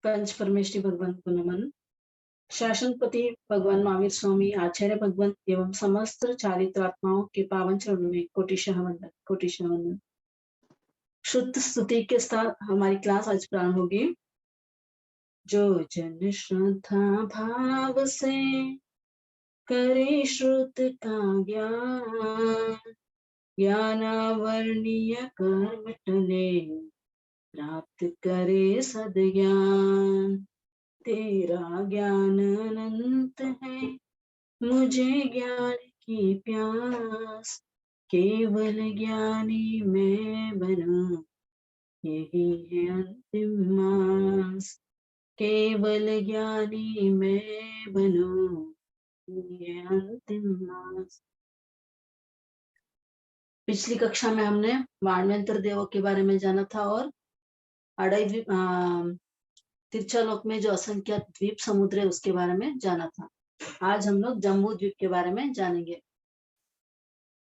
पंच परमेष्ठी भगवान को नमन। शासनपति भगवान महावीर स्वामी, आचार्य भगवान एवं समस्त चारित्रात्माओं के पावन चरणों में कोटिशः वंदन, कोटिशः वंदन। शुद्ध स्तुति के साथ हमारी क्लास आज प्रारंभ होगी। जो जन श्रद्धा भाव से करे श्रुत का ज्ञान, ज्ञानावर्णीय कर्म टले, प्राप्त करे सद्ज्ञान। तेरा ज्ञान अनंत है, मुझे ज्ञान की प्यास, केवल ज्ञानी मैं बनूं, यही है अंतिम मास। केवल ज्ञानी मैं बनूं, ये अंतिम मास। पिछली कक्षा में हमने वाणव्यंतर देवों के बारे में जाना था और अड़ई तिरछालोक में जो असंख्य द्वीप समुद्र है उसके बारे में जाना था। आज हम लोग जम्बू द्वीप के बारे में जानेंगे।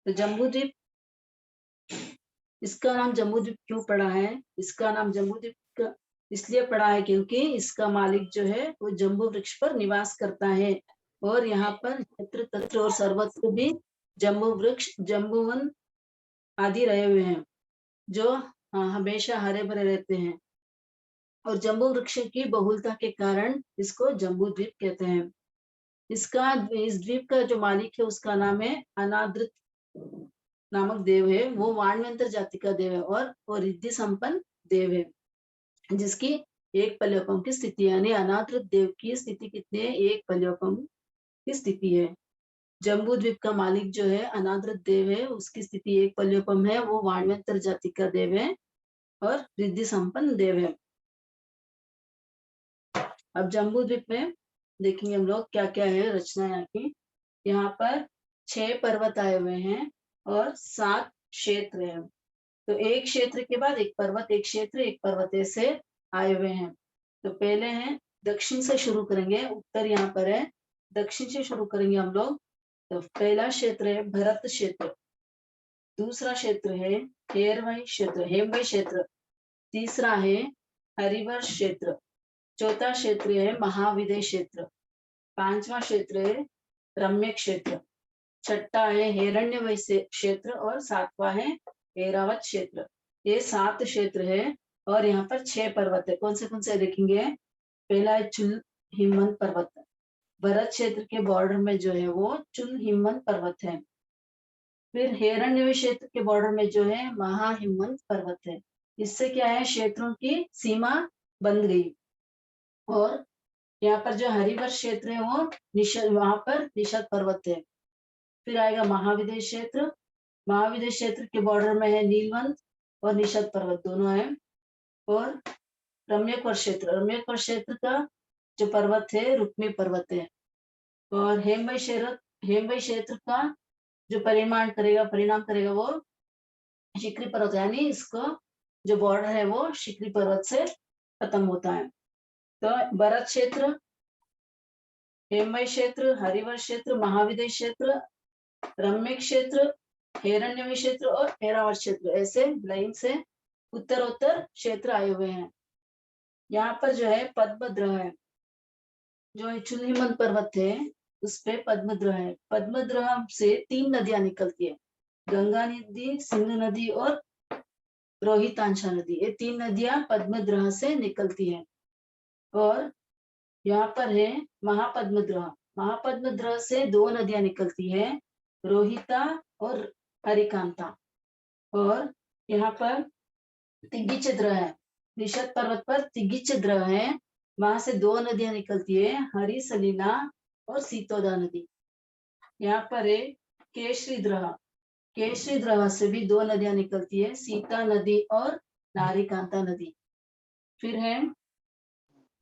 तो जम्बू द्वीप, इसका नाम जम्बू द्वीप क्यों पड़ा है? इसका नाम जम्बू द्वीप इसलिए पड़ा है क्योंकि इसका मालिक जो है वो जम्बू वृक्ष पर निवास करता है और यहाँ पर यत्र तत्र और सर्वत्र भी जम्बू वृक्ष, जम्बूवन आदि रहे हुए हैं जो हमेशा हरे भरे रहते हैं और जम्बू वृक्ष की बहुलता के कारण इसको जम्बू द्वीप कहते हैं। इस द्वीप का जो मालिक है उसका नाम है अनादृत नामक देव है। वो वाणव्यंतर जाति का देव है और वो रिद्धि संपन्न देव है जिसकी एक पल्योपम की स्थिति, यानी अनादृत देव की स्थिति कितनी है? एक पल्योपम की स्थिति है। जम्बू द्वीप का मालिक जो है अनादृत देव है, उसकी स्थिति एक पल्योपम है। वो वाणव्यंतर जाति का देव है और रिद्धि संपन्न देव है। अब जम्बू द्वीप में देखेंगे हम लोग क्या क्या है रचना यहाँ की। यहाँ पर 6 पर्वत आए हुए हैं और 7 क्षेत्र है। तो एक क्षेत्र के बाद एक पर्वत, एक क्षेत्र एक पर्वत, ऐसे आए हुए हैं। तो पहले हैं दक्षिण से शुरू करेंगे, उत्तर यहाँ पर है, दक्षिण से शुरू करेंगे हम लोग। तो पहला क्षेत्र है भरत क्षेत्र, दूसरा क्षेत्र है हेरवई क्षेत्र, हेमवई क्षेत्र, तीसरा है हरिवर्ष क्षेत्र, चौथा क्षेत्र है महाविदय क्षेत्र, पांचवा क्षेत्र है रम्य क्षेत्र, छठा है हिरण्यवय क्षेत्र और सातवां है ऐरावत क्षेत्र। ये 7 क्षेत्र है और यहाँ पर 6 पर्वत है। कौन से देखेंगे? पहला है चुल हिमवंत पर्वत, भरत क्षेत्र के बॉर्डर में जो है वो चुल हिमवंत पर्वत है। फिर हिरण्यवय क्षेत्र के बॉर्डर में जो है महाहिमवंत पर्वत है। इससे क्या है, क्षेत्रों की सीमा बन गई। और यहाँ पर जो हरिवर्ष क्षेत्र है वो वहां पर निषद पर्वत है। फिर आएगा महाविदय क्षेत्र, महाविदय क्षेत्र के बॉर्डर में है नीलवंत और निषद पर्वत दोनों है। और रम्यकवर क्षेत्र का जो पर्वत है रुक्मी पर्वत है। और हेमवई क्षेत्र का जो परिणाम करेगा वो शिखरी पर्वत, यानी इसको जो बॉर्डर है वो शिखरी पर्वत से खत्म होता है। तो भरत क्षेत्र, हेमवई क्षेत्र, हरिवर्ष क्षेत्र, महाविदय क्षेत्र, रम्य क्षेत्र, हिरण्यवय क्षेत्र और ऐरावत क्षेत्र, ऐसे लाइन से उत्तरोत्तर क्षेत्र आए हुए हैं। यहाँ पर जो है पद्मद्रह है, जो चुल्हिमन पर्वत है उस पे पद्मद्रह है। पद्मद्रह से 3 नदियां निकलती है, गंगा नदी, सिंधु नदी और रोहितांशा नदी। ये 3 नदियां पद्मद्रह से निकलती है। और यहाँ पर है महापद्मद्रह, महापद्मद्रह से 2 नदियां निकलती है, रोहिता और हरिकांता। और यहाँ पर तिग्गिचद्रह है, निषद पर्वत पर तिग्गिचद्रह है, वहां से 2 नदियां निकलती है, हरि सलीला और सीतोदा नदी। यहाँ पर है केशरीद्रह, केशरीद्रह से भी 2 नदियां निकलती है, सीता नदी और नारिकांता नदी। फिर है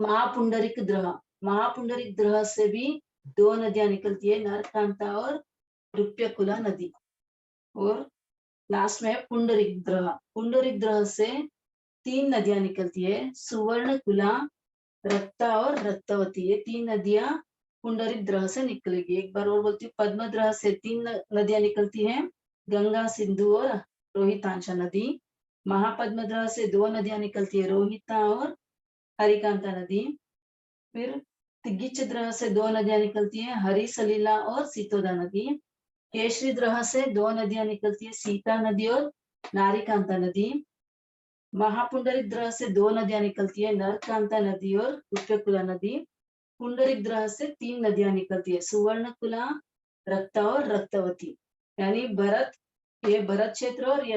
महापुंडरिक द्रह, महापुंडरिक द्रह से भी 2 नदियां निकलती है, नरकांता और रुप्यकुला नदी। और लास्ट में पुंडरिक द्रह, पुंडरिक द्रह से 3 नदियां निकलती है, सुवर्णकुला, रक्ता और रक्तवती। ये 3 नदियां पुंडरिक द्रह से निकलेगी। एक बार और बोलती हूँ, पद्मद्रह से 3 नदियां निकलती हैं, गंगा, सिंधु और रोहितांशा नदी। महापद्मद्रह से 2 नदियां निकलती है, रोहिता और हरिकांता नदी। फिर तिग्गी द्रह से 2 नदियां निकलती हैं, हरी सलीला और सीतोदा नदी। केशरी द्रह से 2 नदियां निकलती है, सीता नदी और नारीकांता नदी। महापुंडरिक द्रह से 2 नदियां निकलती है, नरकांता नदी और रूप्यकुला नदी। पुंडरिक द्रह से 3 नदियां निकलती है, सुवर्णकुला, रक्ता और रक्तवती। यानी भरत, ये भरत क्षेत्र और ये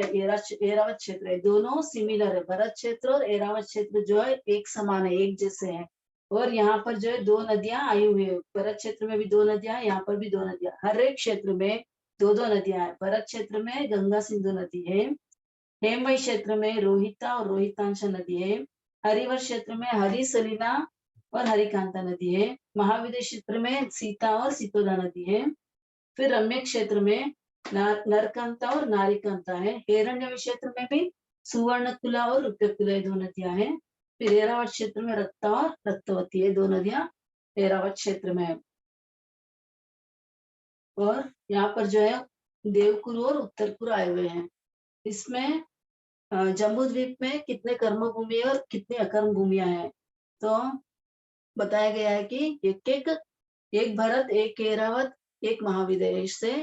एरावत क्षेत्र है, दोनों सिमिलर है। भरत क्षेत्र और एरावत क्षेत्र जो है एक समान है, एक जैसे हैं। और यहाँ पर जो है 2 नदियां आई हुई है, भरत क्षेत्र में भी 2 नदियां, यहाँ पर भी 2 नदियां, हर एक क्षेत्र में 2-2 नदियां हैं। भरत क्षेत्र में गंगा सिंधु नदी है, हेमवती क्षेत्र में रोहिता और रोहितांश नदी है, हरिवर क्षेत्र में हरी सलीला और हरिकांता नदी है, महाविद्य क्षेत्र में सीता और सीतोदा नदी है। फिर रम्य क्षेत्र में नरकांता और नारीकांता है। हिरण्य क्षेत्र में भी सुवर्णकुला और रूप्यकुला 2 नदियां हैं। फिर एरावत क्षेत्र में रक्ता और रक्तवती है, 2 नदियां एरावत क्षेत्र में है। और यहाँ पर जो है देवकुरु और उत्तरकुरु आए हुए हैं। इसमें जम्बू द्वीप में कितने कर्म भूमि और कितनी अकर्म भूमियां हैं, तो बताया गया है कि एक भरत, एक एरावत, एक महाविद्य से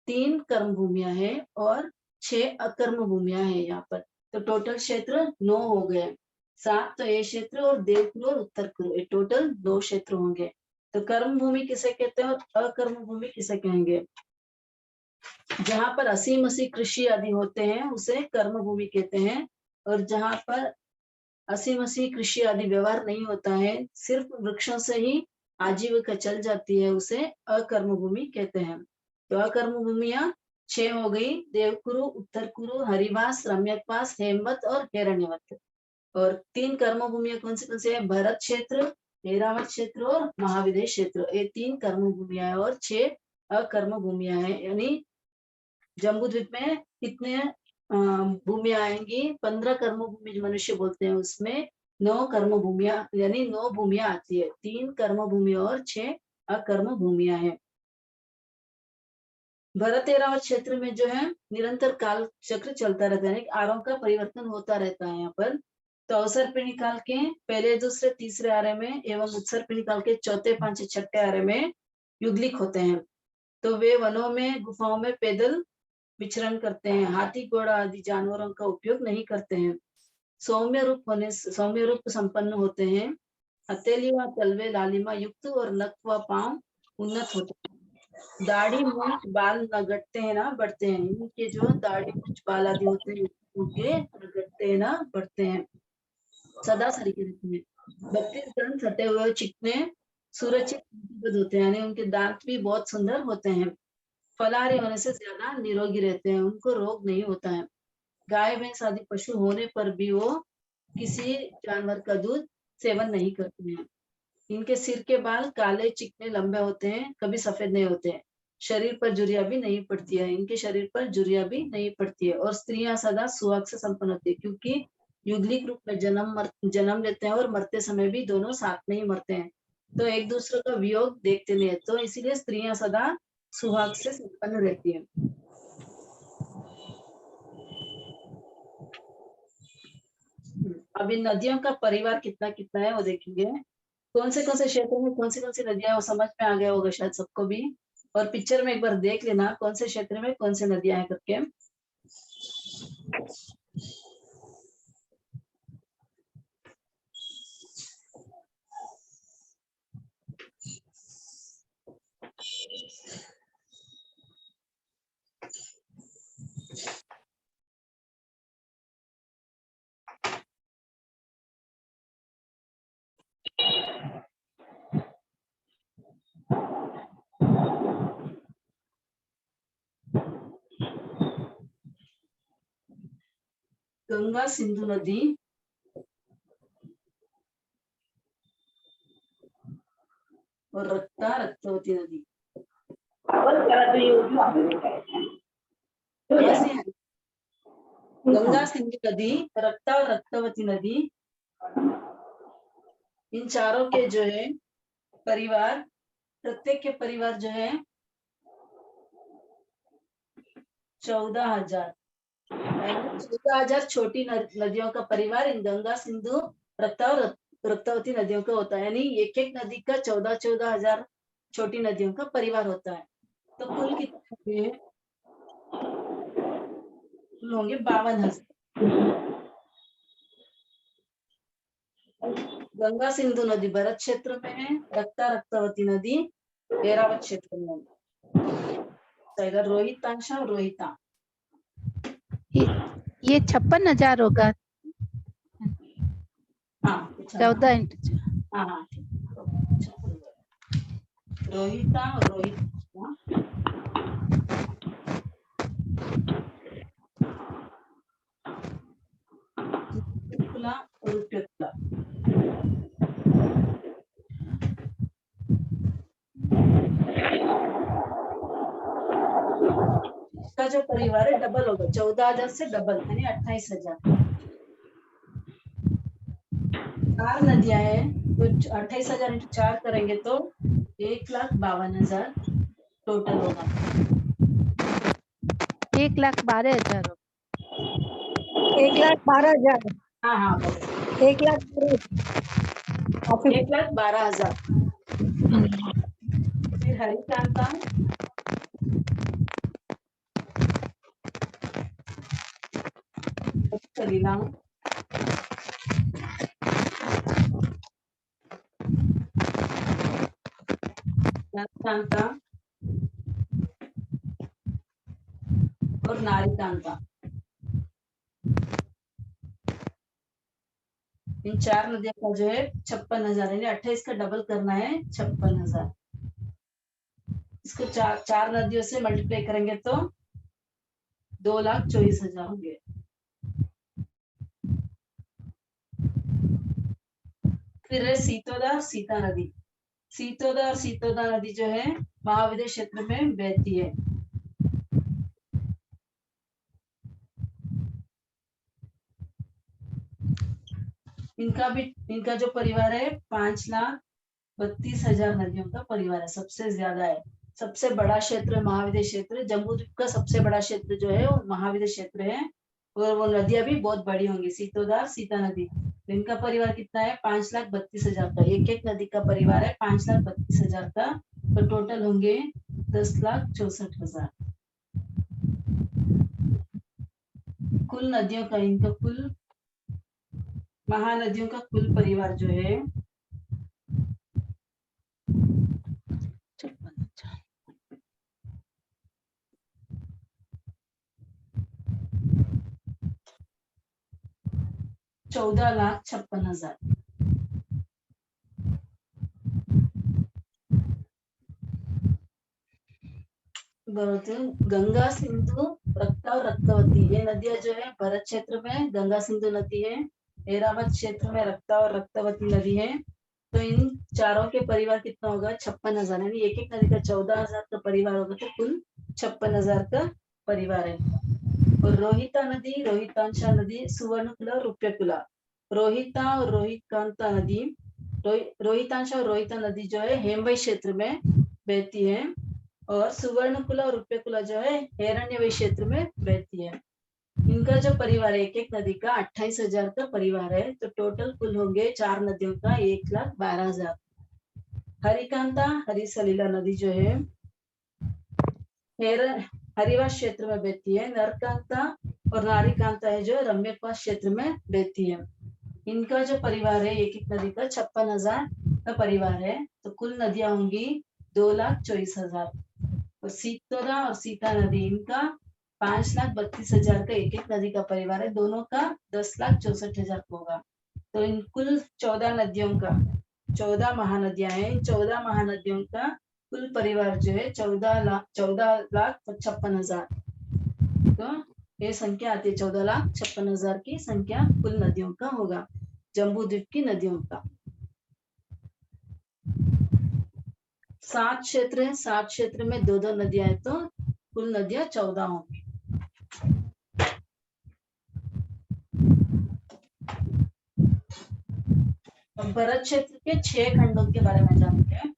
3 कर्म भूमियां हैं और 6 अकर्म भूमियां हैं यहाँ पर। तो टोटल क्षेत्र 9 हो गए, 7 तो ये क्षेत्र और देवकुरु और उत्तरकुरु, ये टोटल 2 क्षेत्र होंगे। तो कर्म भूमि किसे कहते हैं और अकर्म भूमि किसे कहेंगे? जहां पर असीम कृषि आदि होते हैं उसे कर्म भूमि कहते हैं, और जहां पर असीम कृषि आदि व्यवहार नहीं होता है, सिर्फ वृक्षों से ही आजीविका चल जाती है, उसे अकर्म भूमि कहते हैं। तो अकर्म भूमियां 6 हो गई, देवकुरु, उत्तरकुरु, हरिवास, रम्यकवास, हेमवत और हिरण्यवत। और 3 कर्म भूमियां कौन सी है? भरत क्षेत्र, ऐरावत क्षेत्र और महाविद्य क्षेत्र, ये 3 कर्म भूमियां है और 6 अकर्म भूमियां हैं। यानी जम्बू द्वीप में कितने भूमियां आएंगी? 15 कर्म भूमि मनुष्य बोलते हैं, उसमें 9 कर्म भूमियां, यानी 9 भूमियां आती है, 3 कर्म भूमि और 6 अकर्म भूमियां हैं। भरत एरावत क्षेत्र में जो है निरंतर काल चक्र चलता रहता है, आरों का परिवर्तन होता रहता है यहाँ पर। तो अवसर पिंडिकाल के पहले, दूसरे, तीसरे आरे में एवं उत्सर पिंडिकाल के चौथे, पांचवे, छठे आरे में युगलिक होते हैं। तो वे वनों में, गुफाओं में पैदल विचरण करते हैं, हाथी, घोड़ा आदि जानवरों का उपयोग नहीं करते हैं। सौम्य रूप संपन्न होते हैं। हथेली व तलवे लालिमा युक्त और नख व पांव उन्नत होते हैं। दाढ़ी, मूंछ, बाल न घटते हैं ना बढ़ते हैं, इनके जो दाढ़ी, मूंछ, बाल आदि होते हैं उनके न घटते हैं ना बढ़ते हैं, सदा सरीखे रहते हैं। 32 दंत हटे हुए चिकने सुरक्षित होते हैं, यानी उनके दांत भी बहुत सुंदर होते हैं। फलाहारी होने से ज्यादा निरोगी रहते हैं, उनको रोग नहीं होता है। गाय, भैंस आदि पशु होने पर भी वो किसी जानवर का दूध सेवन नहीं करते हैं। इनके सिर के बाल काले, चिकने, लंबे होते हैं, कभी सफेद नहीं होते हैं। शरीर पर झुर्रियां भी नहीं पड़ती है, इनके शरीर पर झुर्रियां भी नहीं पड़ती है। और स्त्रियां सदा सुहाग से संपन्न होती है, क्योंकि युगलिक रूप में जन्म लेते हैं और मरते समय भी दोनों साथ में ही मरते हैं, तो एक दूसरे का वियोग देखते नहीं है, तो इसीलिए स्त्रियां सदा सुहाग से संपन्न रहती है। अब इन नदियों का परिवार कितना कितना है वो देखेंगे। कौन से क्षेत्र में कौन सी नदियां, वो समझ में आ गया होगा शायद सबको भी। और पिक्चर में एक बार देख लेना कौन से क्षेत्र में कौन सी नदियां हैं करके। गंगा सिंधु नदी, और रक्तवती नदी ऐसे हैं। गंगा सिंधु नदी, रक्तवती नदी, इन चारों के जो है परिवार, प्रत्येक के परिवार जो है 14,000, 14,000 छोटी नदियों का परिवार इन गंगा, सिंधु, रक्ता और रक्तावती नदियों का होता है, यानी एक एक नदी का 14,000 छोटी नदियों का परिवार होता है। तो कुल कितने होंगे? कुल होंगे 52,000। गंगा सिंधु नदी भरत क्षेत्र में है, रक्तावती नदी ऐरावत क्षेत्र में है। रोहितांश और रोहिता, ये 56,000 होगा। हाँ 14 इंटू हाँ रोहिता और रोहिता, रुप्यकुला और रुप्यकुला। इसका जो परिवार है डबल होगा, 14,000 से डबल यानी 28,000। 4 नदियां हैं तो 28,000 इंटू 4 करेंगे तो 1,52,000 टोटल होगा। 1,12,000 होगा। 1,12,000। हाँ हाँ 1,12,000। फिर हरिकांता, कलीला, कांता और नारीकांता। इन 4 नदियों का जो है 56,000, यानी 28 का डबल करना है 56,000। इसको चार नदियों से मल्टीप्लाई करेंगे तो 2,24,000 होंगे। फिर है सीतोदा और सीता नदी। सीतोदा और सीतोदा नदी जो है महाविद्य क्षेत्र में बहती है। इनका जो परिवार है 5,32,000 नदियों का परिवार है, सबसे ज्यादा है। सबसे बड़ा क्षेत्र महाविद्य क्षेत्र, जम्बू द्वीप का सबसे बड़ा क्षेत्र जो है वो महाविद्य क्षेत्र है, और वो नदियां भी बहुत बड़ी होंगी। सीतोदा सीता नदी, तो इनका परिवार कितना है 5,32,000 का। एक एक नदी का परिवार है 5,32,000 का, तो टोटल होंगे 10,64,000। कुल नदियों का, इनका कुल महानदियों का कुल परिवार जो है 14,56,000। गंगा सिंधु रक्ता और रक्तवती, ये नदियां जो है भरत क्षेत्र में गंगा सिंधु नदी है, ऐरावत क्षेत्र में रक्ता और रक्तवती नदी है। तो इन चारों के परिवार कितना होगा 56,000, यानी एक एक नदी का 14,000 का परिवार होगा, तो कुल 56,000 का परिवार है। और रोहिता नदी, रोहितांशा नदी, सुवर्णकुला और रुप्यकुला। रोहिता और रोहितकांता नदी, रोहितांशा और रोहिता नदी जो है हेमवई क्षेत्र में बहती है, और सुवर्णकुला और रुप्यकुला जो है हिरण्यवय क्षेत्र में बहती है। इनका जो परिवार है एक एक नदी का 28,000 का परिवार है, तो टोटल कुल होंगे 4 नदियों का 1,12,000। हरिकांता हरिसलीला नदी जो है हरिवास क्षेत्र में बहती है। नरकांता और नारीकांता है जो रम्यपात क्षेत्र में बहती है। इनका जो परिवार है एक एक नदी का 56,000 का परिवार है, तो कुल नदियां होंगी 2,24,000। और सीतोदा और सीता नदी, इनका 5,32,000 का एक एक नदी का परिवार है, दोनों का 10,64,000 होगा। तो इन कुल 14 नदियों का, 14 महानदियां हैं, इन 14 महानदियों का कुल परिवार जो है 14,56,000। तो ये संख्या आती है 14,56,000 की संख्या कुल नदियों का होगा, जम्बू द्वीप की नदियों का। 7 क्षेत्र है, 7 क्षेत्र में 2-2 नदियां हैं, तो कुल नदियां 14 होंगी। भरत क्षेत्र के 6 खंडों के बारे में जानते हैं।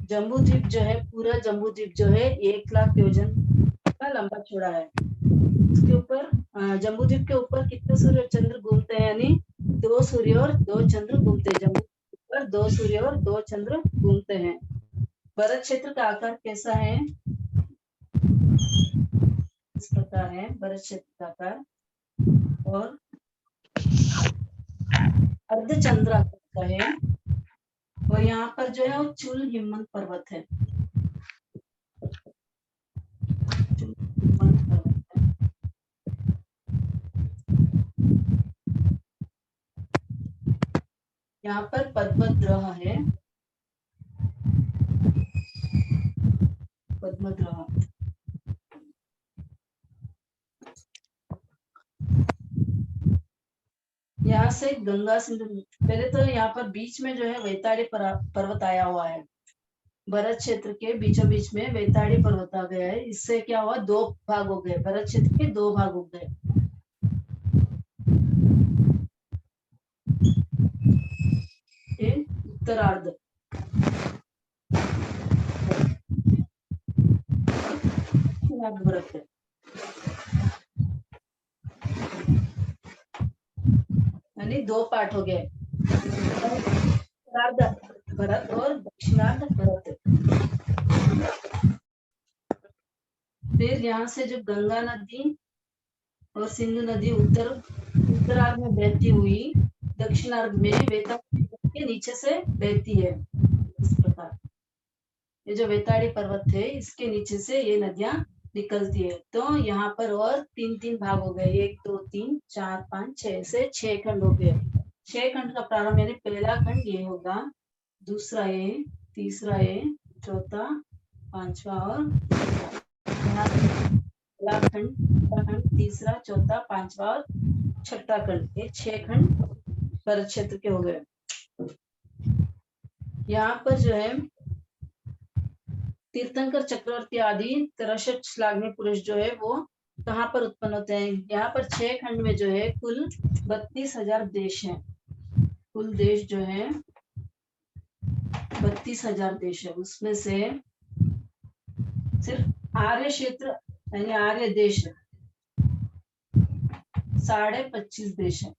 जम्बू द्वीप जो है, पूरा जम्बू द्वीप जो है 1,00,000 योजन का लंबा चौड़ा है। उसके ऊपर जम्बू द्वीप के ऊपर कितने सूर्य और चंद्र घूमते हैं, यानी 2 सूर्य और 2 चंद्र घूमते हैं। जम्बू द्वीप पर 2 सूर्य और 2 चंद्र घूमते हैं। भरत क्षेत्र का आकार कैसा है? इस प्रकार है भरत क्षेत्र का आकार, और अर्धचंद्राकार का है। और यहाँ पर जो है वो चूल हिमवंत पर्वत है। चूल हिमवंत पर्वत है। यहाँ पर पद्मद्रोह है, पद्मद्रोह। यहाँ से गंगा सिंधु, पहले तो यहाँ पर बीच में जो है वैताड़ी पर्वत आया हुआ है। भरत क्षेत्र के बीचों बीच में वैताड़ी पर्वत आ गया है। इससे क्या हुआ, 2 भाग हो गए, भरत क्षेत्र के 2 भाग हो गए। उत्तरार्ध भरत है, यानी 2 पार्ट हो गए, उत्तरार्ध भरत और दक्षिणार्ध भरत। फिर यहाँ से जो गंगा नदी और सिंधु नदी उत्तरार्ध में बहती हुई दक्षिणार्ध में वैताड़ी के नीचे से बहती है। इस प्रकार ये जो वैताड़ी पर्वत है, इसके नीचे से ये नदियां निकलती है। तो यहाँ पर और 3-3 भाग हो गए, 1 2 3 4 5 6 से 6 खंड हो गए। 6 खंड का प्रारंभ, यानी पहला खंड ये होगा, दूसरा ये, तीसरा ये, चौथा, पांचवा और पहला खंड, तीसरा, चौथा, पांचवा और छठा खंड। ये 6 खंड भरत क्षेत्र के हो गए। यहाँ पर जो है तीर्थंकर, चक्रवर्ती आदि 63 श्लाघ्य पुरुष जो है वो कहाँ पर उत्पन्न होते हैं? यहाँ पर 6 खंड में जो है कुल 32,000 देश हैं। कुल देश जो है 32,000 देश है। उसमें से सिर्फ आर्य क्षेत्र यानी आर्य देश 25.5 देश है,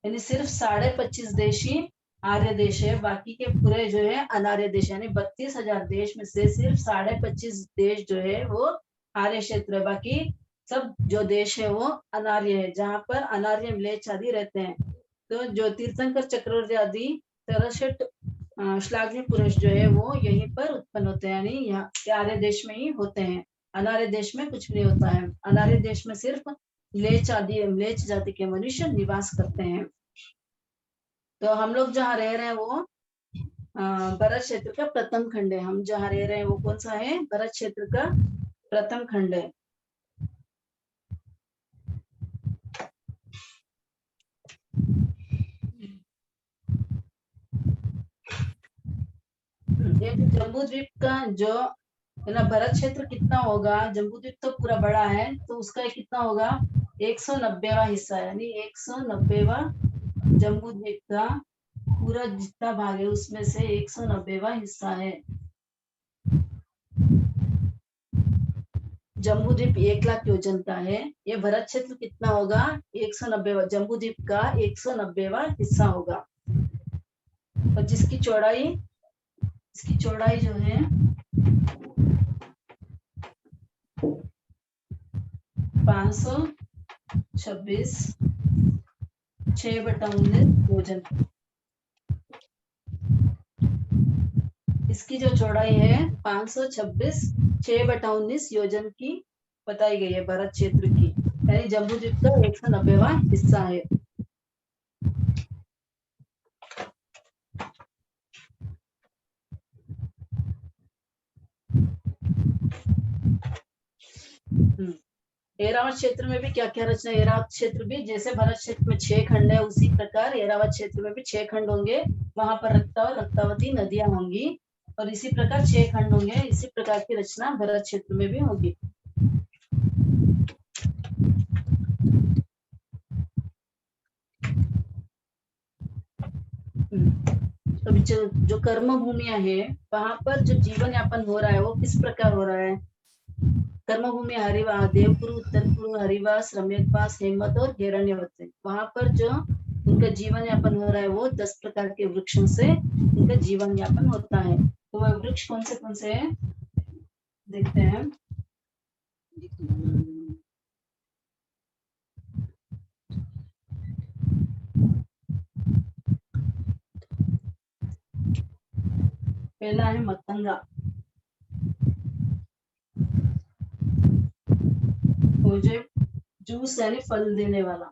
यानी सिर्फ 25.5 देश ही आर्य देश है। बाकी के पूरे जो है अनार्य देश, यानी 32,000 देश में से सिर्फ 25.5 देश जो है वो आर्य क्षेत्र है। बाकी सब जो देश है वो अनार्य है, जहाँ पर अनार्य म्लेच्छ आदि रहते हैं। तो जो तीर्थंकर, चक्रवर्ती आदि 63 श्लाघ्य पुरुष जो है वो यहीं पर उत्पन्न होते हैं, यानी यहाँ आर्य देश में ही होते हैं। अनार्य देश में कुछ नहीं होता है। अनार्य देश में सिर्फ म्लेच्छ जाति के मनुष्य निवास करते हैं। तो हम लोग जहाँ रह रहे हैं वो भरत क्षेत्र का प्रथम खंड है। हम जहाँ रह रहे हैं वो कौन सा है? भरत क्षेत्र का प्रथम खंड है। ये जम्बू द्वीप का जो है ना, भरत क्षेत्र कितना होगा? जम्बू द्वीप तो पूरा बड़ा है, तो उसका कितना होगा? 190वां हिस्सा, यानी 190वां जम्बू द्वीप का पूरा जितना भाग है उसमें से 190वां हिस्सा है। जम्बू द्वीप 1,00,000 योजन का है। ये भरत क्षेत्र कितना होगा? 190वां, जम्बू द्वीप का 190वां हिस्सा होगा। और जिसकी चौड़ाई, इसकी चौड़ाई जो है 526 6/19 योजन। इसकी जो चौड़ाई है 526 6/19 योजन की बताई गई है भरत क्षेत्र की, यानी जम्बू द्वीप का 190वां हिस्सा है। एरावत क्षेत्र में भी क्या क्या रचना? एरावत क्षेत्र भी जैसे भरत क्षेत्र में 6 खंड है, उसी प्रकार एरावत क्षेत्र में भी 6 खंड होंगे। वहां पर रक्ता और रक्तावती नदियां होंगी, और इसी प्रकार 6 खंड होंगे। इसी प्रकार की रचना भरत क्षेत्र में भी होगी। तो जो कर्म भूमि है वहां पर जो जीवन यापन हो रहा है वो किस प्रकार हो रहा है। कर्म भूमि हरिवास, देवपुर, उत्तरपुर, हरिवास, रम्यकवास, हेमवत और हिरण्यवत है। वहां पर जो उनका जीवन यापन हो रहा है वो 10 प्रकार के वृक्षों से उनका जीवन यापन होता है। तो वह वृक्ष कौन से हैं देखते हैं। पहला है मतंगा, मुझे जूस यानी फल देने वाला।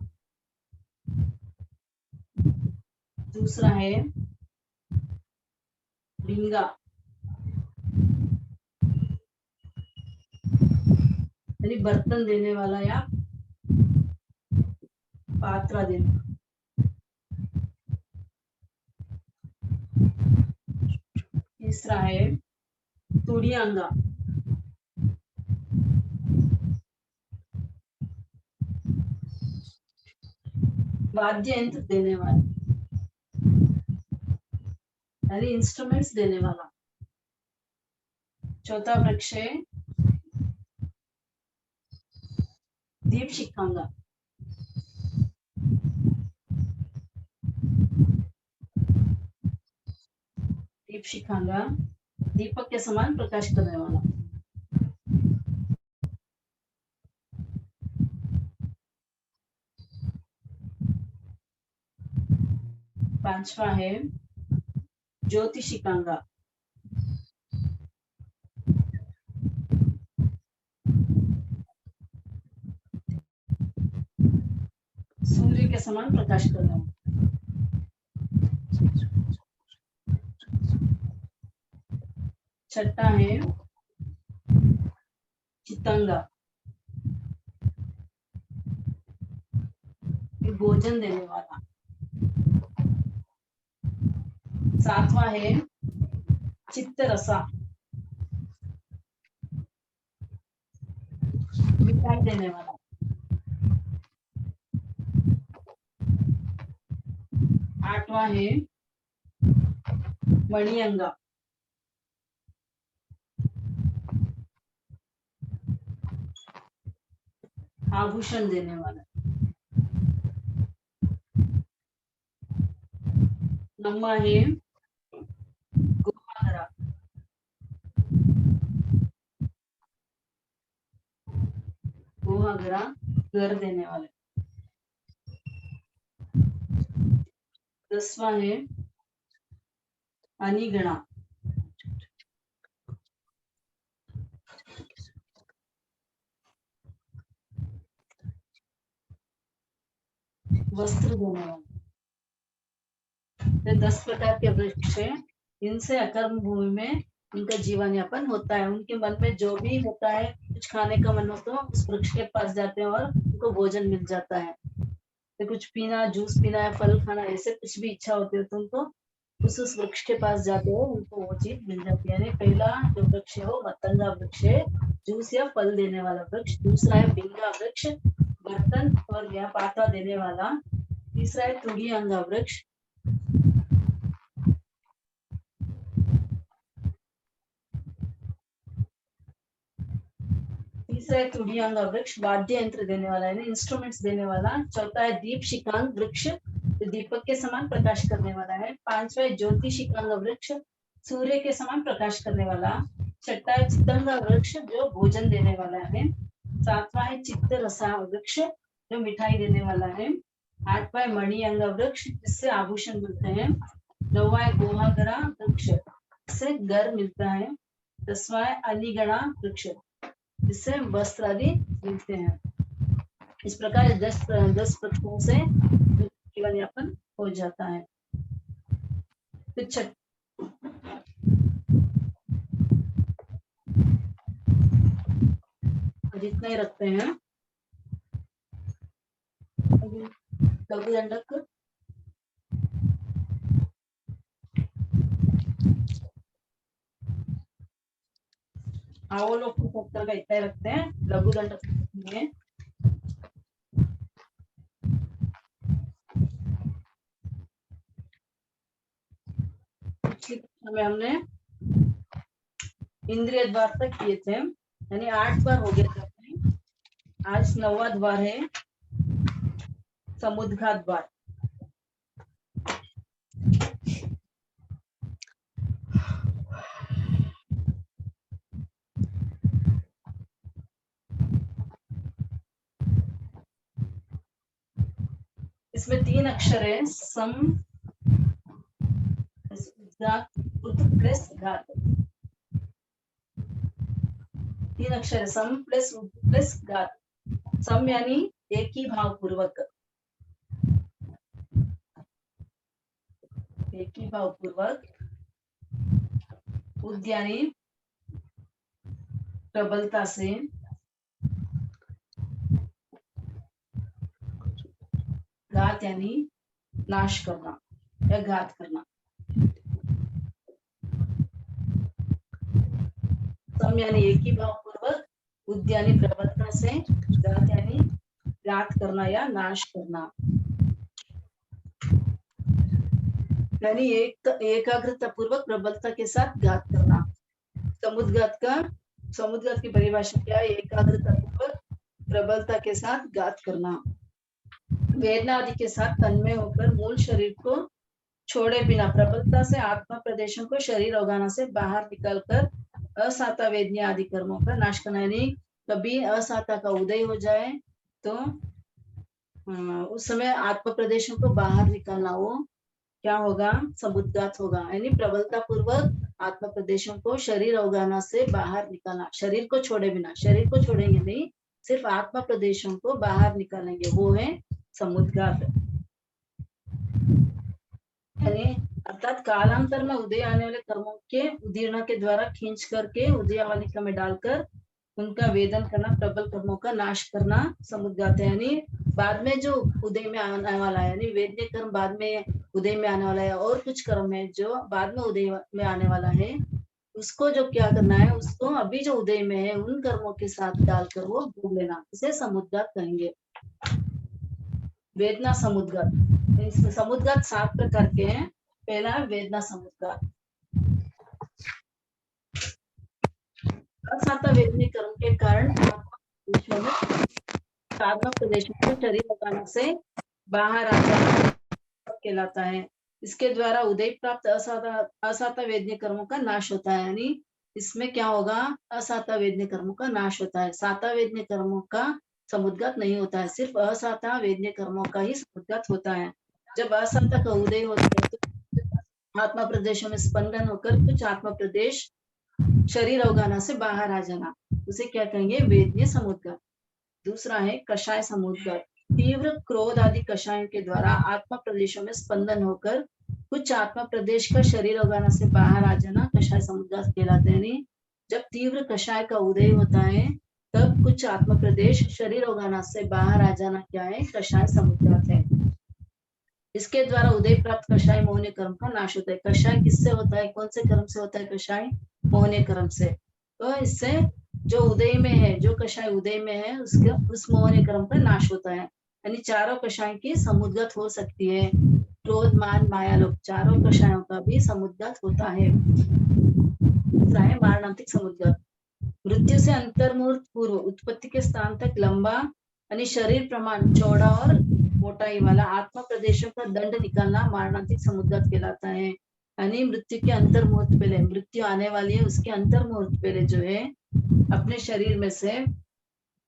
दूसरा है बिंगा, यानी बर्तन देने वाला या पात्रा देने। तीसरा है तुड़ियांगा, वाद्य यंत्र देने वाला यानी इंस्ट्रूमेंट्स देने वाला। चौथा वृक्ष है दीप शिखांगा, दीप शिखांगा दीपक के समान प्रकाश करने वाला। पांचवा है ज्योति शिखांगा, सूर्य के समान प्रकाश करने वाला। छठा है चितंगा, भोजन देने वाला। सातवां है चित्तरसा, मिठाई देने वाला। आठवां है मणियंगा, आभूषण देने वाला। नौवां है गोहागरा, गोहागरा घर देने वाले। 10वां है अनिगणा, वस्त्र देने वाला। 10 प्रकार के वृक्ष है, इनसे अकर्म भूमि में उनका जीवन यापन होता है। उनके मन में जो भी होता है, कुछ खाने का मन हो तो उस वृक्ष के पास जाते हैं और उनको भोजन मिल जाता है। तो कुछ पीना, जूस पीना या फल खाना, ऐसे कुछ भी इच्छा होती है तो उनको उस वृक्ष के पास जाते हो उनको वो चीज मिल जाती है। यानी पहला जो वृक्ष है वो मतंगा वृक्ष है, जूस या फल देने वाला वृक्ष। दूसरा है बिंगा वृक्ष, बर्तन और या पात्रा देने वाला। तीसरा है तुड़ियांगा वृक्ष, तीसरा है तुड़ियांगा वृक्ष, वाद्य यंत्र देने वाला है, इंस्ट्रूमेंट्स देने वाला। चौथा है दीप शिकांग वृक्ष, जो दीपक के समान प्रकाश करने वाला है। पांचवा है ज्योति शिकांग वृक्ष, सूर्य के समान प्रकाश करने वाला। छठा है चितंगा वृक्ष, जो भोजन देने वाला है। सातवां है चित्त रसा वृक्ष, जो मिठाई देने वाला है। आठवां है मणियंगा वृक्ष, जिससे आभूषण मिलते हैं। नौवां है गोहागरा वृक्ष, जिससे घर मिलता है। 10वां है अनिगणा वृक्ष, जिससे वस्त्र आदि मिलते हैं। इस प्रकार 10 वृक्षों से जीवन यापन हो जाता है। तो जितना ही रखते हैं लघु दंडक। लोग का इतना ही रखते हैं, लघु दंडक में पिछली कक्षा में हमने इंद्रिय द्वार तक किए थे, यानी 8 बार हो गए थे अपने। आज 9वां द्वार है समुद्घात द्वार। इसमें 3 अक्षर है, सम प्लस घात। 3 अक्षर है, सम प्लस घात। सम यानी एक ही भाव पूर्वक, एक ही भाव पूर्वक, उद यानी प्रबलता से, घात यानी नाश करना या घात करना। सम यानी एक ही भाव पूर्वक, उद यानी प्रबलता से, घात यानी घात करना या नाश करना, यानी एकाग्रता पूर्वक प्रबलता के साथ घात करना। समुद्घात की परिभाषा क्या है? एकाग्रता पूर्वक प्रबलता के साथ घात करना, वेदना आदि के साथ तन्मय होकर मूल शरीर को छोड़े बिना प्रबलता से आत्मा प्रदेशों को शरीर अवगाना से बाहर निकालकर असाता वेदना आदि कर्मों का नाश करना। यानी कभी असाता का उदय हो जाए तो उस समय आत्मा प्रदेशों को बाहर निकालना, वो क्या होगा? समुद्घात होगा। यानी प्रबलता पूर्वक आत्मा प्रदेशों को शरीर अवगाना से बाहर निकालना, शरीर को छोड़े बिना, शरीर को छोड़ेंगे नहीं, सिर्फ आत्मा प्रदेशों को बाहर निकालेंगे, वो है समुद्घात। यानी अर्थात कालांतर में उदय आने वाले कर्मों के उदीर्ण के द्वारा खींच करके उदयावलिका में डालकर उनका वेदन करना, प्रबल कर्मों का नाश करना समुद्घात है। यानी बाद में जो उदय में आने वाला है, यानी वेद्य कर्म बाद में उदय में आने वाला है, और कुछ कर्म है जो बाद में उदय में आने वाला है, उसको जो क्या करना है, उसको अभी जो उदय में है उन कर्मों के साथ डालकर वो भोग लेना, इसे समुद्घात कहेंगे। वेदना समुद्घात, समुद्घात 7 प्रकार के हैं। पहला वेदना समुद्घात। असाता वेदनी कर्म के कारण साधना प्रदेशों को शरीर लगाने से बाहर आ जाना कहलाता है। इसके द्वारा उदय प्राप्त असाता वेदनी कर्मों का नाश होता है। यानी इसमें क्या होगा? असाता वेदनी कर्मों का नाश होता है, साता वेदनी कर्मों का समुद्घात नहीं होता है, सिर्फ असाता वेदनी कर्मों का ही समुद्घात होता है। जब असाता का उदय होता है तो आत्मा प्रदेशों में स्पंदन होकर कुछ आत्मा प्रदेश शरीर अवगाना से बाहर आ जाना, उसे क्या कहेंगे? वेदनीय समुद्घात। दूसरा है कषाय समुद्घात। तीव्र क्रोध आदि कषायों के द्वारा आत्मा प्रदेशों में स्पंदन होकर कुछ आत्मा प्रदेश का शरीर अवगाना से बाहर आ जाना कषाय समुद्घात कहलाते हैं। जब तीव्र कषाय का उदय होता है तब कुछ आत्मा प्रदेश शरीर अवगाना से बाहर आ जाना क्या है? कषाय समुद्घात है। इसके द्वारा उदय प्राप्त कषाय मोहनीय कर्म का नाश होता है। कषाय किससे होता है? कौन से कर्म से होता है कषाय? मोहनीय कर्म से। तो इससे जो उदय में है, जो कषाय उदय में है, उसका उस मोहनीय कर्म का नाश होता है। यानी चारों कषाय की समुद्घात हो सकती है। क्रोध, मान, माया, लोभ, चारों कषायों का भी समुद्घात होता है। दूसरा है मारणांतिक समुद्घात। मृत्यु से अंतर्मुहूर्त पूर्व उत्पत्ति के स्थान तक लंबा यानी शरीर प्रमाण चौड़ा और मोटाई वाला आत्मा प्रदेशों का दंड निकालना मारणांतिक समुद्घात कहलाता है। यानी मृत्यु के अंतर मुहूर्त पहले, मृत्यु आने वाली है उसके अंतर मुहूर्त पहले जो है अपने शरीर में से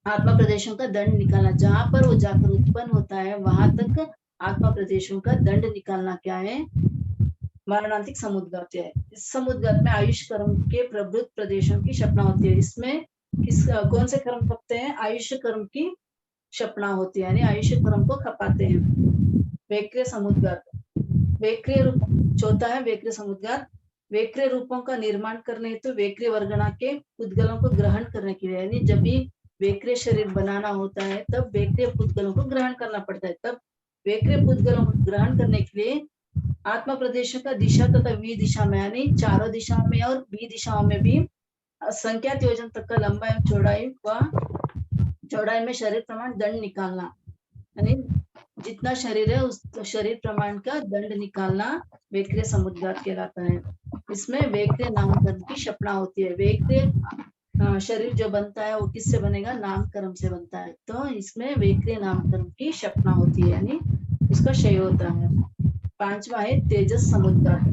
आत्मा प्रदेशों का दंड निकालना, जहां पर वो जाकर उत्पन्न होता है वहां तक आत्मा प्रदेशों का दंड निकालना क्या है? मारणांतिक समुद्घात है। इस समुद्घात में आयुष कर्म के प्रवृत्त प्रदेशों की क्षपना होती है। इसमें कौन से कर्म खपते हैं? आयुष्य कर्म की क्षपना होती है, यानी आयुष्य कर्म को खपाते हैं। वेक्रिय समुद्घात। वेक्रिय रूप चौथा है वेक्रिय समुद्घात। वेक्रिय रूपों का निर्माण करने हेतु तो वेक्रिय वर्गणा के पुद्गलों को ग्रहण करने के लिए, यानी जब भी वेक्रिय शरीर बनाना होता है तब वेक्रिय पुद्गलों को ग्रहण करना पड़ता है। तब वेक्रिय पुद्गलों को ग्रहण करने के लिए आत्मा प्रदेशों का दिशा तथा वी दिशा में, यानी चारों दिशाओं में और वी दिशाओं में भी संख्यात योजन तक का लंबाई एवं चौड़ाई में शरीर प्रमाण दंड निकालना, यानी जितना शरीर है उस शरीर प्रमाण का दंड निकालना वेक्रिय समुद्घात कहलाता है। इसमें वेक्रिय नामकरण की क्षपणा होती है। वेक्रिय शरीर जो बनता है वो किससे बनेगा? नामकरण से बनता है। तो इसमें वेक्रिय नामकरण की क्षपणा होती है, यानी इसका क्षय होता है। पांचवा है तेजस समुद्गात।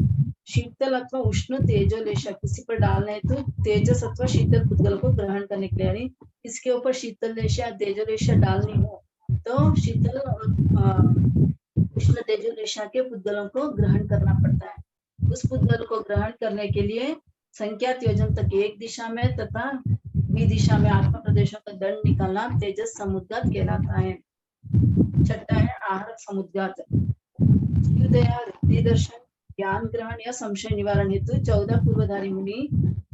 शीतल अथवा उष्ण तेजोलेशा किसी पर डालना है तो तेजस अथवा शीतल पुद्गल को ग्रहण करने के लिए, यानी इसके ऊपर शीतल लेशा तेजोलेशा डालनी हो तो शीतल और उष्ण तेजोलेशा के पुद्गलों को ग्रहण करना पड़ता है। उस पुद्गल को ग्रहण करने के लिए संख्यात योजन तक एक दिशा में तथा बी दिशा में आत्मा प्रदेशों का दंड निकालना तेजस समुद्गात कहलाता है। छठा है आहारक समुद्गात। जीवदया, रिद्धि दर्शन, ज्ञान ग्रहण या संशय निवारण हेतु 14 पूर्वधारी मुनि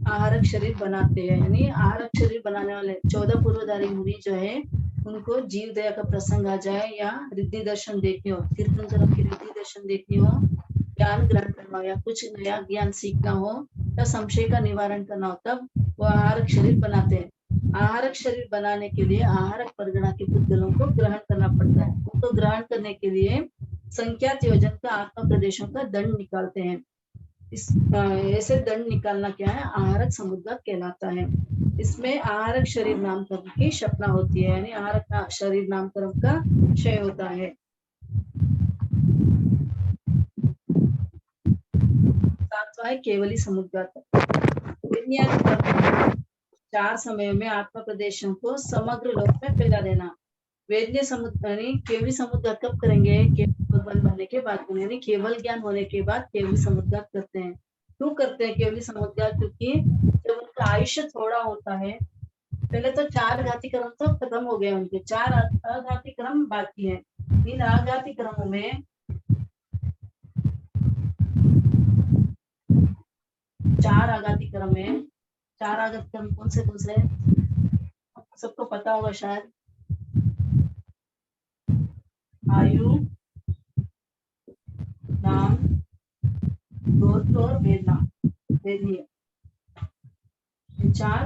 आहारक शरीर बनाते हैं। यानी आहारक शरीर बनाने वाले 14 पूर्वधारी मुनि जो है उनको जीव दया का प्रसंग आ जाए या रिद्धि दर्शन देखनी हो, कीर्तन कर्म की रिद्धि दर्शन देखनी हो, ज्ञान ग्रहण करना हो या कुछ नया ज्ञान सीखना हो या संशय का निवारण करना हो, तब वो आहारक शरीर बनाते हैं। आहारक शरीर बनाने के लिए आहारक परगणा के पुद्गलों को ग्रहण करना पड़ता है। उनको ग्रहण करने के लिए संख्यात योजन का आत्मा प्रदेशों का दंड निकालते हैं। इस ऐसे दंड निकालना क्या है? आहारक समुद्गात कहलाता है। इसमें आहारक शरीर नामकरण की क्षपणा होती है, यानी आहारक शरीर नामकरण का क्षय होता है। सातवां है केवली समुद्गात। 4 समयों में आत्मा प्रदेशों को समग्र लोक में फैला देना। वेदनीय समुद्र यानी केवली समुद्गात कब करेंगे? केवल भगवान बनने के बाद, यानी केवल ज्ञान होने के बाद केवली समुद्गात करते हैं। क्यों करते हैं केवली समुद्गात? क्योंकि जब उनका आयुष्य थोड़ा होता है, पहले तो 4 घाती कर्म तो खत्म हो गए, उनके 4 अघाती कर्म बाकी है। इन अघाती कर्मों में 4 आघाती कर्म है। 4 आघाती कर्म कौन से सबको पता होगा शायद। आयु, नाम, गोत्र और वेदना, वेदनीय। 4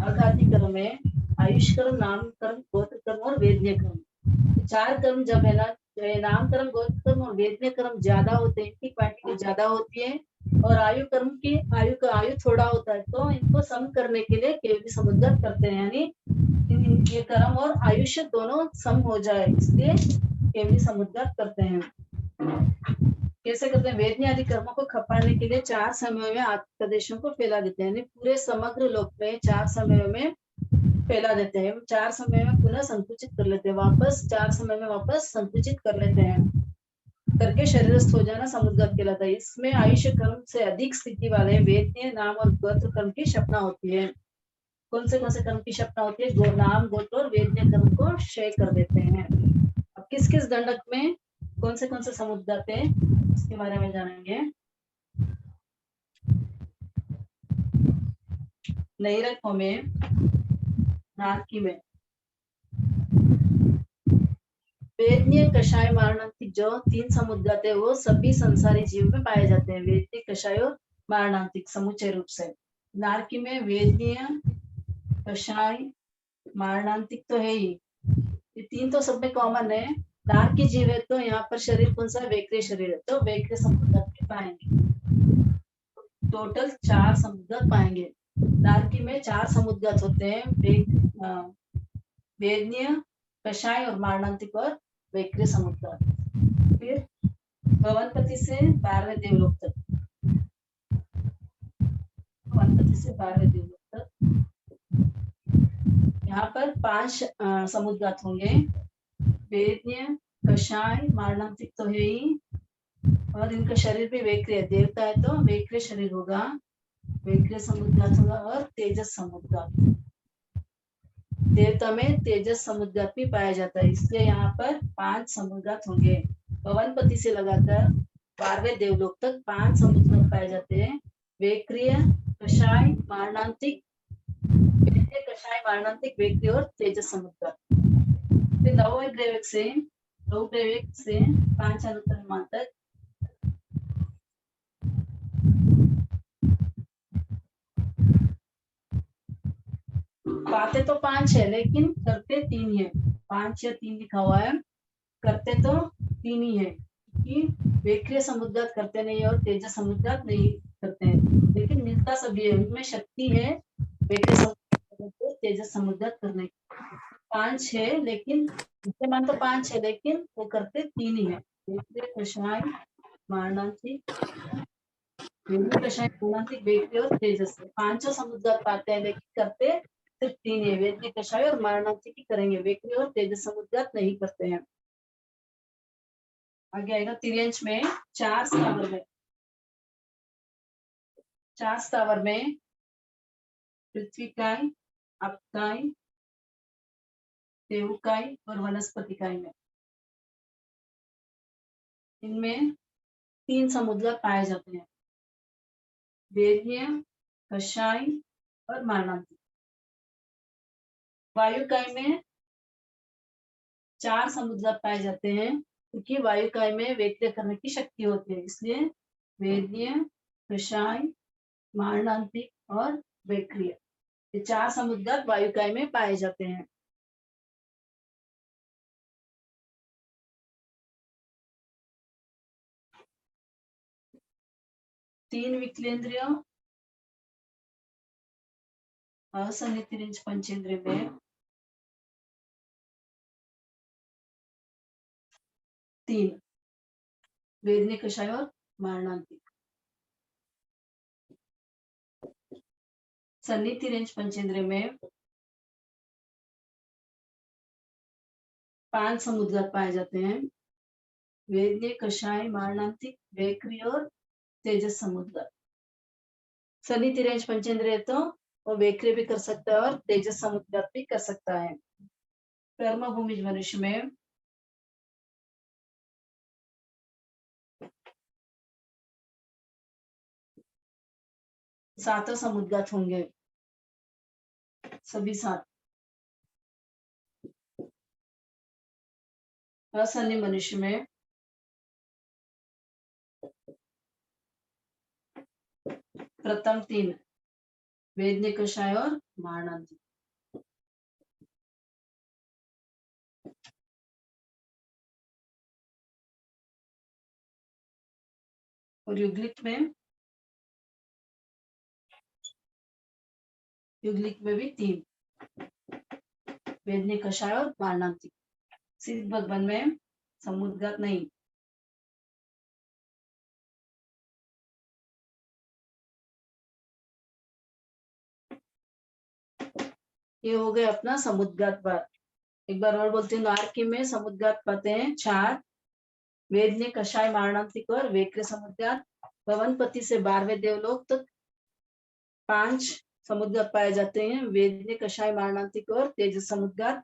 आघाती कर्म है। आयुष कर्म, नाम कर्म, गोत्र कर्म और वेदनीय कर्म। 4 कर्म जब है ना, नाम कर्म, गोत्र कर्म और वेदनीय कर्म ज्यादा होते हैं, इनकी क्वांटिटी ज्यादा होती है और आयु कर्म की आयु थोड़ा होता है, तो इनको सम करने के लिए केवली समुद्गात करते हैं, यानी ये कर्म और आयुष्य दोनों सम हो जाए, इसलिए केवली समुद्गात करते हैं। कैसे करते हैं? वेदनीय आदि कर्मों को खपाने के लिए 4 समयों में आत्म प्रदेशों को फैला देते हैं, यानी पूरे समग्र लोक में 4 समयों में फैला देते हैं। 4 समय में पुनः संकुचित कर लेते हैं, वापस 4 समय में वापस संकुचित कर लेते हैं, करके शरीरस्थ हो जाना समुद्गात कहलाता है। इसमें आयुष्य कर्म से अधिक स्थिति वाले वेदनीय, नाम और गोत्र कर्म की क्षपणा होती है। कौन से कर्म की क्षपणा होती है? नाम, गोत्र और वेदनीय कर्म को क्षय कर देते हैं। अब किस किस दंडक में कौन से समुद्गात है, इसके बारे में जानेंगे। नैरकों में, नारकी में वेदनीय, कषाय, मारणांतिक जो 3 समुद्गात है वो सभी संसारी जीव में पाए जाते हैं। वेदनीय, कषाय और मारणांतिक समुच्चय रूप से। नारकी में वेदनीय, कषाय, मारणांतिक तो है ही, ये 3 तो सब में कॉमन है। नारकी जीव है तो यहाँ पर शरीर कौन सा? वेक्रिय शरीर है, तो वेक्रिय समुद्गात में पाएंगे। टोटल 4 समुद्गात पाएंगे। नारकी में 4 समुद्गात होते हैं, वेदनीय, कषाय और मारणांतिक और वेक्रिय समुद्गात। फिर भवनपति से 12वें देवलोक तक, भवनपति से 12वें देवलोक तक यहाँ पर 5 समुद्गात होंगे। वेदनीय, कषाय, मारणांतिक तो है ही, और इनका शरीर भी वेक्रिय, देवता है तो वेक्रिय शरीर होगा, वेक्रिय समुद्गात होगा। और तेजस समुद्गात, देवता में तेजस समुद्गात भी पाया जाता है, इसलिए यहाँ पर 5 समुद्गात होंगे। भवनपति से लगाकर 12वें देवलोक तक 5 समुद्गात पाए जाते हैं। वेक्रिय, कषाय, मारणांतिक, कषाय, मारणांतिक, वेक्रिय और तेजस समुद्गात। फिर नवग्रैविक से 5 अनुक्रम तक बातें तो 5 है लेकिन करते 3 है। 5 या 3 लिखा हुआ है, करते तो 3 ही है, कि वेक्रिय समुद्गात करते नहीं और तेजस समुद्गात नहीं करते हैं, लेकिन मिलता सभी है, उनमें शक्ति है वेक्य समुद्गत को तेजस समुद्गत करने की। 5 है लेकिन विद्यमान तो 5 है लेकिन वो करते 3 ही है। वेक्य, कषाय, मारणांतिक, वेदी, कषाय, मारणांतिक, वेक्य और तेजस। 5 समुद्गत पाते हैं लेकिन करते सिर्फ 3 है, वेदी, कषाय और मारणांतिक ही करेंगे, वेक्य और तेजस समुद्गत नहीं करते हैं। आगे आएगा तिर्यंश में 4 स्थावर में, 4 स्थावर में पृथ्वीकाय, अपकाय, देवकाय और वनस्पतिकाय में, इनमें 3 समुद्गत पाए जाते हैं, वेद्य, कषाय और मारणांतिक। वायुकाय में 4 समुद्गत पाए जाते हैं क्योंकि वायुकाय में वेक्य करने की शक्ति होती है, इसलिए वेद्य, कषाय, मारणांतिक और वेक्रिय, ये 4 समुद्गत वायुकाय में पाए जाते हैं। तीन विकलेंद्रियों असन्नितिरिंच पंचेंद्रिय में 3 वेदने, कषाय और मारणांतिक। सन्नितिरिंच पंचेंद्रिय में 5 समुद्गत पाए जाते हैं, वेद्य, कषाय, मारणांतिक, वेक्रिय और तेजस समुद्गत। सन्नितिरिंच पंचेंद्रिय तो वो वेक्रिय भी कर सकता है और तेजस समुद्गत भी कर सकता है। कर्म भूमि मनुष्य में 7 समुद्गत होंगे, सभी 7। असन्नि मनुष्य में प्रथम 3 वेदने, कषाय और मारणांतिक। और युग्लिक में भी 3 वेदने, कषाय और मारणांतिक। सिद्ध भगवान में समुद्गत नहीं। ये हो गए अपना समुद्गत पद। एक बार और बोलते हैं, नारकी में समुद्गत पाते हैं 4 वेदने, कषाय, मारणांतिक और वेक्रिय समुद्गत। भवनपति से 12वें देवलोक तक 5 समुद्गत पाए जाते हैं, वेदने, कषाय, मारणांतिक और तेजस समुद्गत।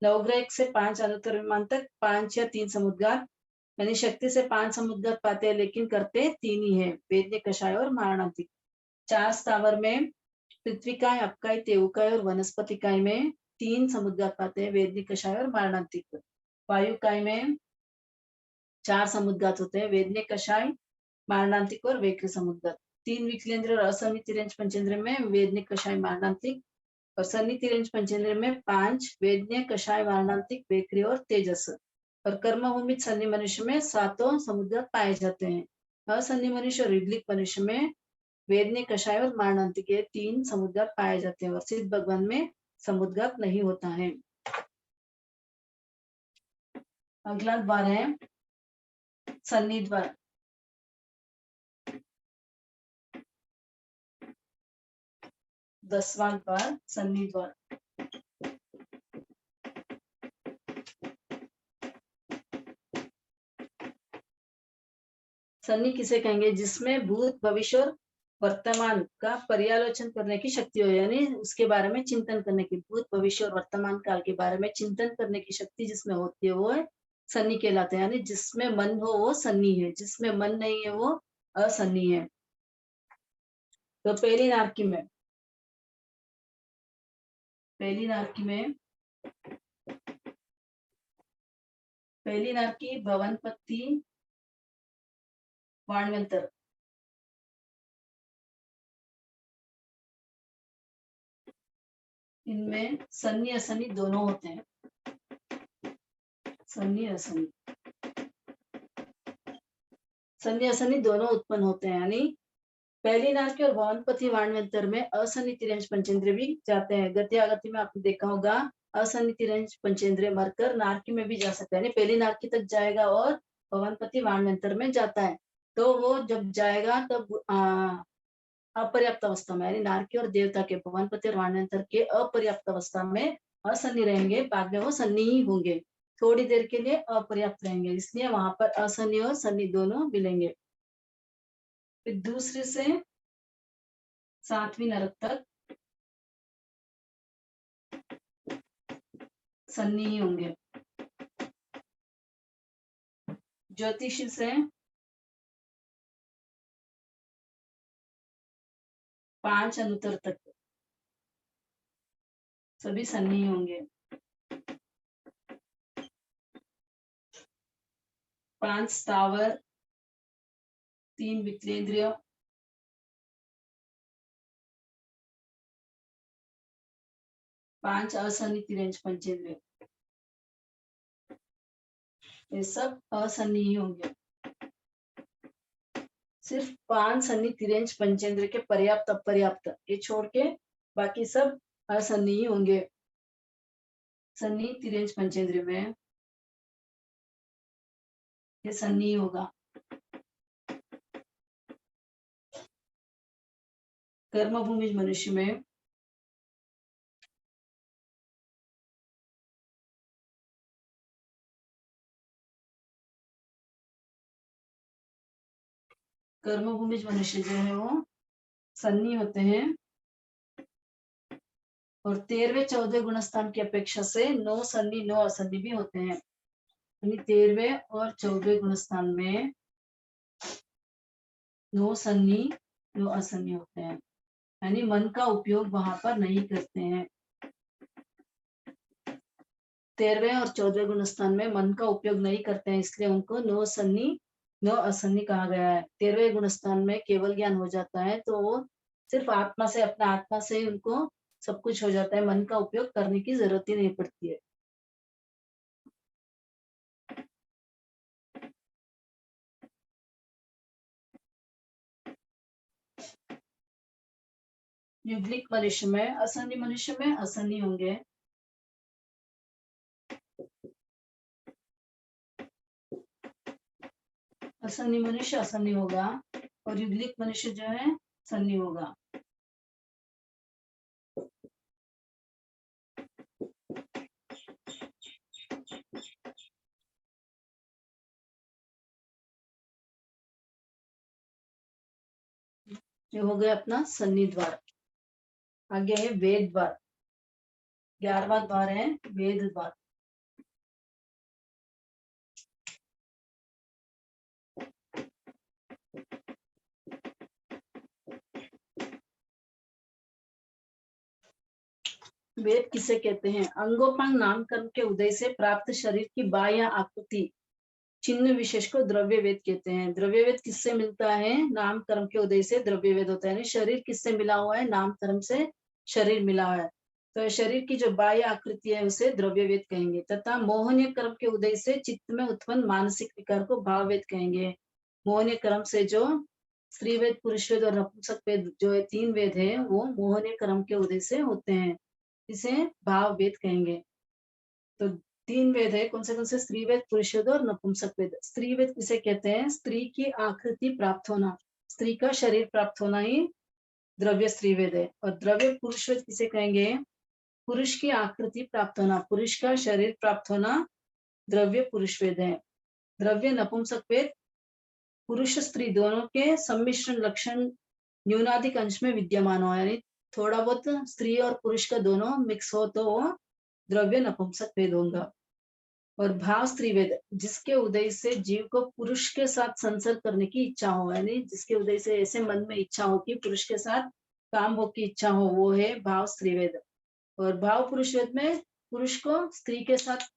नवग्रह 1 से 5 अनुत्तर विमान तक 5 या 3 समुद्गत, यानी शक्ति से 5 समुद्गत पाते हैं लेकिन करते 3 ही है, वेदने, कषाय और मारणांतिक। 4 स्थावर में पृथ्वीकाय, अपकाय, तेवकाय और वनस्पतिकाय में 3 समुद्गत पाते हैं, वेदने, कषाय और मारणांतिक। वायुकाय में 4 समुद्गत होते हैं, वेदने, कषाय, मारणांतिक और वेक्रिय समुद्गत। 3 विकलेंद्र और असन्नितिरिंच पंचेंद्र में वेदने, कषाय, मारणांतिक, और सन्नितिरिंच पंचेंद्र में 5 वेदने, कषाय, मारणांतिक, वेक्रिय और तेजस। और कर्मभूमि सन्नि मनुष्य में 7 समुद्गत पाए जाते हैं। असन्नि मनुष्य और युग्लिक मनुष्य में वेदने, कषाय और मारणांतिक, के 3 समुद्गत पाए जाते हैं और सिद्ध भगवान में समुद्गत नहीं होता है। अगला द्वार है सन्नि द्वार। दसवां द्वार सन्नि द्वार। सन्नि किसे कहेंगे? जिसमें भूत, भविष्य और वर्तमान का पर्यालोचन करने की शक्ति हो, यानी उसके बारे में चिंतन करने की, भूत, भविष्य और वर्तमान काल के बारे में चिंतन करने की शक्ति जिसमें होती है वो है सन्नि कहलाते हैं। यानी जिसमें मन हो वो सन्नि है, जिसमें मन नहीं है वो असन्नि है। तो पहली नारकी भवनपति, वाणवंतर। इनमें सन्नि असन्नि दोनों होते हैं, सन्नि असन्नि दोनों उत्पन्न होते हैं। यानी पहली नार की और भवनपति वाणवंतर में असन्नितिरंज पंचेंद्रिय भी जाते हैं। गति आगति में आपने देखा होगा असन्नितिरंज पंचेंद्रिय मरकर नारकी में भी जा सकता है, पहली नारकी तक जाएगा और भवनपति वाणवंतर में जाता है। तो वो जब जाएगा तब अपर्याप्त अवस्था में, यानी नारकी और देवता के भवनपति और वाणवंतर के अपर्याप्त अवस्था में असन्नी रहेंगे, बाद में वो सन्नी ही होंगे। थोड़ी देर के लिए अपर्याप्त रहेंगे, इसलिए वहां पर असन्नी और सन्नी दोनों मिलेंगे। फिर दूसरे से 7वीं नरक तक सन्नी ही होंगे। ज्योतिषी से 5 अनुत्तर तक सभी सन्नी ही होंगे। 5 स्थावर, 3 वितरेंद्रिय, 5 असन्नितिरंज पंचेंद्रिय, ये सब असन्नी ही होंगे। सिर्फ 5 सन्नितिरंज पंचेंद्रिय के पर्याप्त अपर्याप्त ये छोड़ के बाकी सब असन्नी ही होंगे। सन्नितिरंज पंचेंद्रिय में ये सन्नी होगा। कर्मभूमि मनुष्य में कर्मभूमि मनुष्य जो है वो सन्नी होते हैं और 13वें 14वें गुणस्थान की अपेक्षा से 9 सन्नी 9 असन्नी भी होते हैं। यानी 13वें और 14वें गुणस्थान में 9 सन्नी 9 असन्नी होते हैं, यानी मन का उपयोग वहां पर नहीं करते हैं। 13वें और 14वें गुणस्थान में मन का उपयोग नहीं करते हैं, इसलिए उनको 9 सन्नी 9 असन्नी कहा गया है। 13वें गुणस्थान में केवल ज्ञान हो जाता है, तो वो सिर्फ आत्मा से, अपना आत्मा से ही उनको सब कुछ हो जाता है, मन का उपयोग करने की जरूरत ही नहीं पड़ती है। युग्लिक मनुष्य में असन्नी होंगे। असन्नी मनुष्य असन्नी होगा और युग्लिक मनुष्य जो है सन्नी होगा। ये हो गया अपना सन्नी द्वार। आगे है वेद द्वार। 11वां द्वार है वेद द्वार। वेद किसे कहते हैं? अंगोपांग नामकर्म के उदय से प्राप्त शरीर की बाह्य आकृति चिन्ह विशेष को द्रव्य वेद कहते हैं। द्रव्य वेद किससे मिलता है? नाम कर्म के उदय से द्रव्य वेद होता है, यानी शरीर किससे मिला हुआ है? नाम कर्म से शरीर मिला हुआ है, तो शरीर की जो बाह्य आकृति है उसे द्रव्य वेद कहेंगे। तथा मोहनीय कर्म के उदय से चित्त में उत्पन्न मानसिक विकार को भाव वेद कहेंगे। मोहनीय कर्म से जो स्त्री वेद, पुरुष वेद और नपुंसक वेद जो है 3 वेद है, वो मोहनीय कर्म के उदय से होते हैं, इसे भाव वेद कहेंगे। तो 3 वेद है, कौन से? स्त्री वेद, पुरुष वेद और नपुंसक वेद। स्त्री वेद किसे कहते हैं? स्त्री की आकृति प्राप्त होना, स्त्री का शरीर प्राप्त होना ही द्रव्य स्त्री वेद है। और द्रव्य पुरुष वेद किसे कहेंगे? पुरुष की आकृति प्राप्त होना, पुरुष का शरीर प्राप्त होना द्रव्य पुरुष वेद है। द्रव्य नपुंसक वेद पुरुष स्त्री दोनों के सम्मिश्रण लक्षण न्यूनाधिक अंश में विद्यमान हो, यानी थोड़ा बहुत स्त्री और पुरुष का दोनों मिक्स हो तो वो द्रव्य नपुंसक वेद होगा। और भाव स्त्री वेद जिसके उदय से जीव को पुरुष के साथ संसर्ग करने की इच्छा हो, यानी जिसके उदय से ऐसे मन में इच्छा हो कि पुरुष के साथ काम भोग की इच्छा हो, वो है भाव स्त्री वेद। और भाव पुरुष वेद में पुरुष को स्त्री के साथ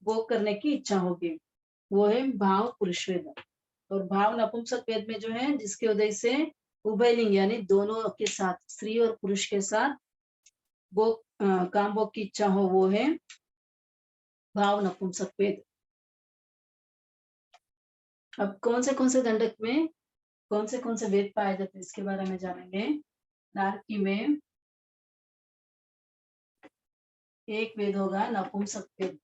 भोग करने की इच्छा होगी, वो है भाव पुरुष वेद। और भाव नपुंसक वेद में जो है जिसके उदय से उभयलिंग यानी दोनों के साथ, स्त्री और पुरुष के साथ भोग काम भोग की इच्छा हो, वो है भाव नपुंसक वेद। अब कौन से दंडक में कौन से वेद पाए जाते हैं इसके बारे में जानेंगे। नारकी में एक वेद होगा नपुंसक वेद।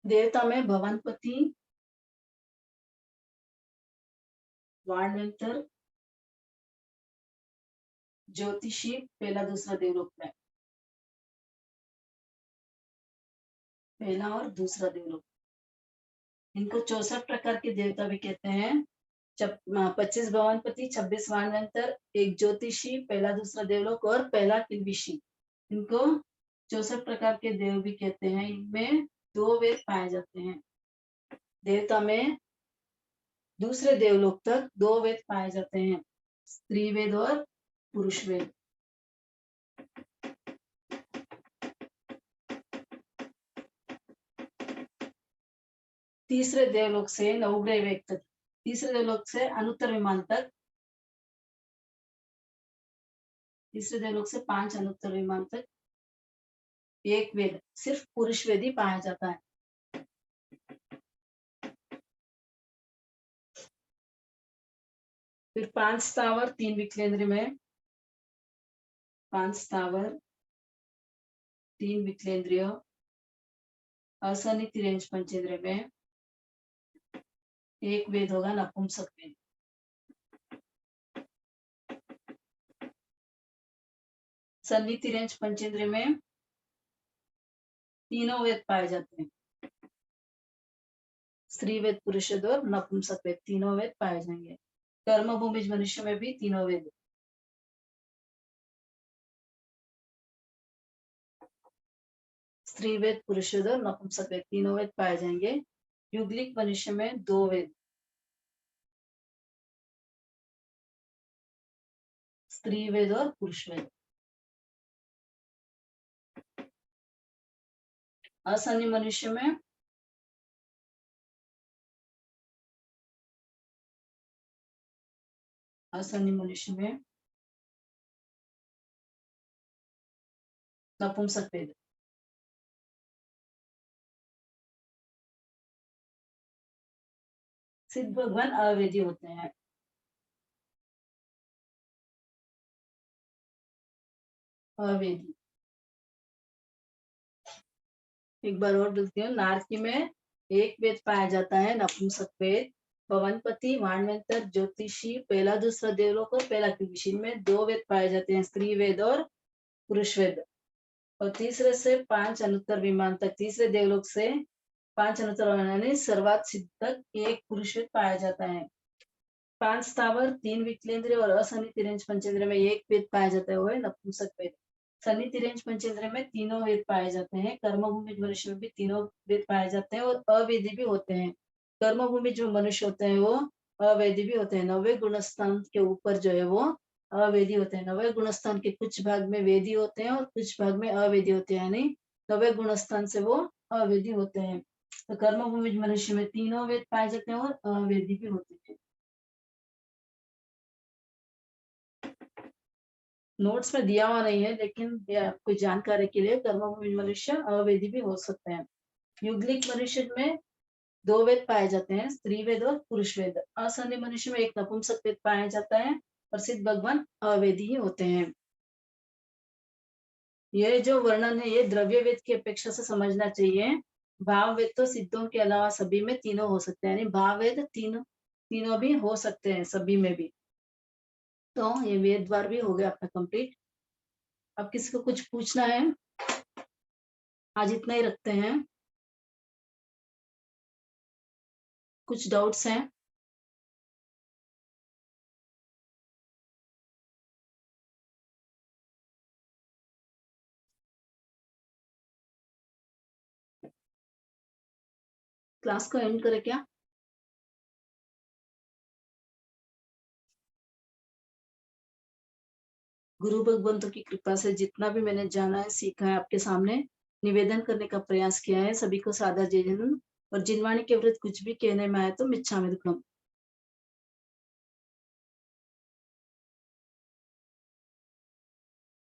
देवता में भवनपति, वाणवंतर, ज्योतिषी पहला दूसरा देवलोक में, पहला और दूसरा देवलोक। इनको 64 प्रकार के देवता भी कहते हैं। 25 भवनपति, 26 वाणवंतर, एक ज्योतिषी पहला दूसरा देवलोक और पहला किल्बिषी। इनको 64 प्रकार के देव भी कहते हैं। इनमें 2 वेद पाए जाते हैं। देवता में दूसरे देवलोक तक 2 वेद पाए जाते हैं, स्त्री वेद और पुरुष वेद। तीसरे देवलोक से नवग्रह वेद तक, तीसरे देवलोक से अनुत्तर विमान तक, तीसरे देवलोक से 5 अनुत्तर विमान तक एक वेद सिर्फ पुरुष वेद ही पाया जाता है। फिर 5 स्थावर 3 विकलेंद्र में, 5 स्थावर 3 विकलेंद्रिय असनिति रेंज पंचेंद्र में एक वेद होगा नपुंसक वेद। सन्निति रेंज पंचेंद्र में तीनों वेद पाए जाते हैं, स्त्री वेद, पुरुष वेद और नपुंसक वेद, तीनों वेद पाए जाएंगे। कर्म भूमिज मनुष्य में भी तीनों वेद, स्त्री वेद, पुरुष वेद और नपुंसक वेद, तीनों वेद पाए जाएंगे। युगलिक मनुष्य में 2 वेद, स्त्री वेद और पुरुष वेद। असन्य मनुष्य में नपुंसक वेद। सिद्ध भगवान अवेदी होते हैं। अवेदी एक बार और बोलती हूँ। नारकी में एक वेद पाया जाता है नपुंसक वेद। भवनपति, वाणवंतर, ज्योतिषी पहला दूसरा देवलोक और पहला किल्बिषी में 2 वेद पाए जाते हैं, स्त्री वेद और पुरुष वेद। और तीसरे से 5 अनुत्तर विमान तक, तीसरे देवलोक से 5 अनुत्तर विमान सर्वात सिद्ध तक एक पुरुष वेद पाया जाता है। 5 स्थावर 3 विकलेंद्र और असनिति रेंज पंचेंद्र में एक वेद पाया जाता है, वो है नपुंसक वेद। सन्निति रेंज पंचेंद्र में तीनों वेद पाए जाते हैं। कर्मभूमि मनुष्य में भी तीनों वेद पाए जाते हैं और अवेदी भी होते हैं। कर्मभूमि जो मनुष्य होते हैं वो अवेदी भी होते हैं। 90 गुणस्थान के ऊपर जो है वो अवेदी होते हैं। 90 गुणस्थान के कुछ भाग में वेदी होते हैं और कुछ भाग में अवेदी होते हैं, यानी 90 गुणस्थान से वो अवेदी होते हैं। तो कर्मभूमि मनुष्य में तीनों वेद पाए जाते हैं और अवेदी भी होते हैं। नोट्स में दिया हुआ नहीं है, लेकिन आपको जानकारी के लिए कर्मभूमि मनुष्य अवेदी भी हो सकते हैं। युगलिक मनुष्य में 2 वेद पाए जाते हैं, स्त्री वेद और पुरुष वेद। असन्य मनुष्य में एक नपुंसक वेद पाया जाता है और सिद्ध भगवान अवेदी ही होते हैं। ये जो वर्णन है ये द्रव्य वेद की अपेक्षा से समझना चाहिए। भाव वेद तो सिद्धों के अलावा सभी में तीनों हो सकते हैं, यानी भाव वेद तीनों भी हो सकते हैं सभी में भी। तो ये वेद द्वार भी हो गया आपका कंप्लीट। अब किसी को कुछ पूछना है? आज इतना ही रखते हैं। कुछ डाउट्स हैं? क्लास को एंड करें क्या? गुरु भगवंतों की कृपा से जितना भी मैंने जाना है, सीखा है, आपके सामने निवेदन करने का प्रयास किया है। सभी को सादर जय जन। और जिनवाणी के विरुद्ध कुछ भी कहने में आए तो मिच्छामि दुक्कड़म।